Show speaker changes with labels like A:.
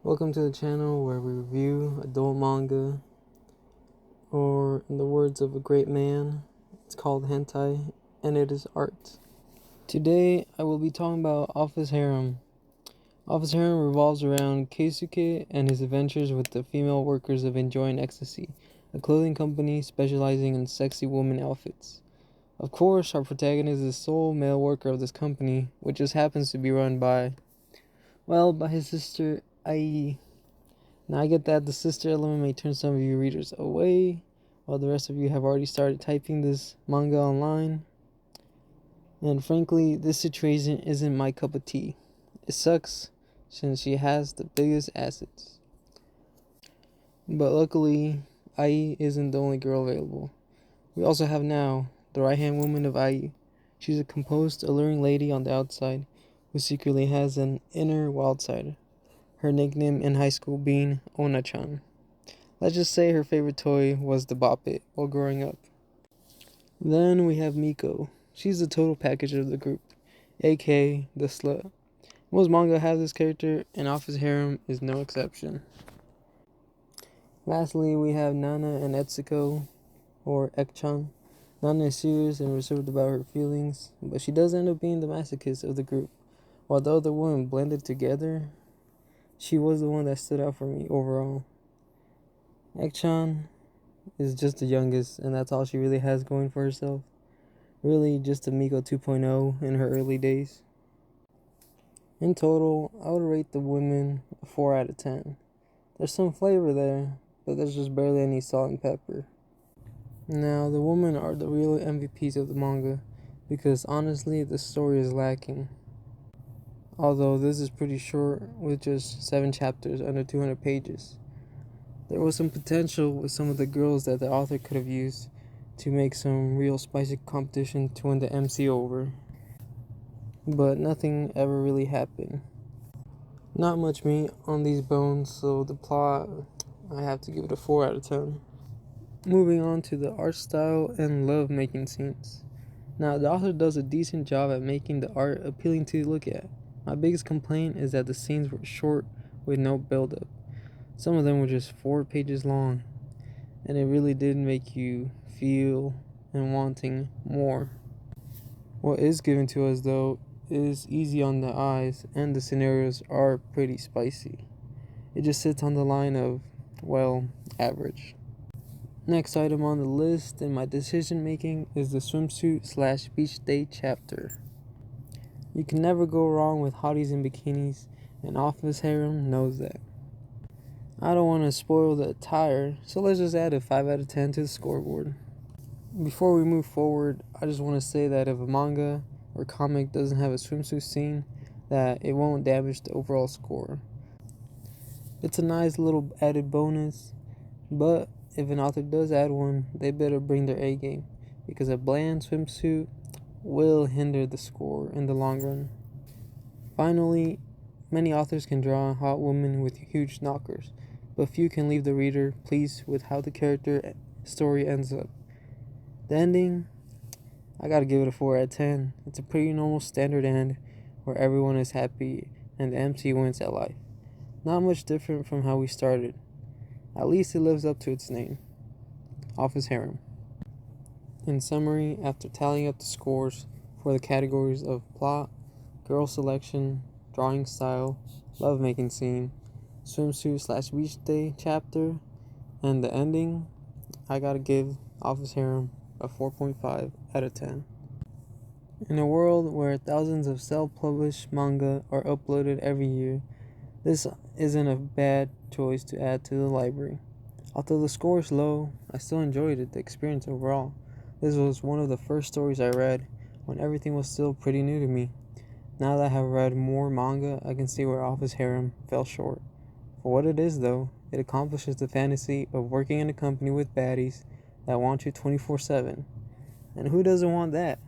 A: Welcome to the channel where we review adult manga, or in the words of a great man, it's called hentai, and it is art. Today I will be talking about Office Harem. Office Harem revolves around Keisuke and his adventures with the female workers of Enjoying Ecstasy, a clothing company specializing in sexy woman outfits. Of course, our protagonist is the sole male worker of this company, which just happens to be run by his sister Ai. Now I get that the sister element may turn some of you readers away, while the rest of you have already started typing this manga online. And frankly, this situation isn't my cup of tea. It sucks, since she has the biggest assets. But luckily, Ai isn't the only girl available. We also have now the right-hand woman of Ai. She's a composed, alluring lady on the outside, who secretly has an inner wild side. Her nickname in high school being Ona-chan. Let's just say her favorite toy was the Bop It while growing up. Then we have Miko. She's the total package of the group, aka the slut. Most manga have this character, and Office Harem is no exception. Lastly, we have Nana and Etsuko, or Ekchan. Nana is serious and reserved about her feelings, but she does end up being the masochist of the group. While the other women blended together, she was the one that stood out for me overall. Ekchan is just the youngest, and that's all she really has going for herself. Really, just a Miko 2.0 in her early days. In total, I would rate the women a 4 out of 10. There's some flavor there, but there's just barely any salt and pepper. Now, the women are the real MVPs of the manga, because honestly, the story is lacking. Although this is pretty short, with just 7 chapters under 200 pages. There was some potential with some of the girls that the author could have used to make some real spicy competition to win the MC over. But nothing ever really happened. Not much meat on these bones, so the plot, I have to give it a 4 out of 10. Moving on to the art style and love making scenes. Now, the author does a decent job at making the art appealing to look at. My biggest complaint is that the scenes were short with no build-up. Some of them were just 4 pages long, and it really did make you feel and wanting more. What is given to us, though, is easy on the eyes, and the scenarios are pretty spicy. It just sits on the line of, average. Next item on the list in my decision making is the swimsuit/beach day chapter. You can never go wrong with hotties in bikinis, and Office Harem knows that. I don't want to spoil the attire, so let's just add a 5 out of 10 to the scoreboard. Before we move forward, I just want to say that if a manga or comic doesn't have a swimsuit scene, that it won't damage the overall score. It's a nice little added bonus, but if an author does add one, they better bring their A game, because a bland swimsuit will hinder the score in the long run. Finally, many authors can draw hot women with huge knockers, but few can leave the reader pleased with how the character story ends up. The ending, I gotta give it a 4 out of 10. It's a pretty normal standard end where everyone is happy and the MC wins at life. Not much different from how we started. At least it lives up to its name, Office Harem. In summary, after tallying up the scores for the categories of plot, girl selection, drawing style, love-making scene, swimsuit/beach day chapter, and the ending, I gotta give Office Harem a 4.5 out of 10. In a world where thousands of self-published manga are uploaded every year, this isn't a bad choice to add to the library. Although the score is low, I still enjoyed the experience overall. This was one of the first stories I read when everything was still pretty new to me. Now that I have read more manga, I can see where Office Harem fell short. For what it is, though, it accomplishes the fantasy of working in a company with baddies that want you 24/7. And who doesn't want that?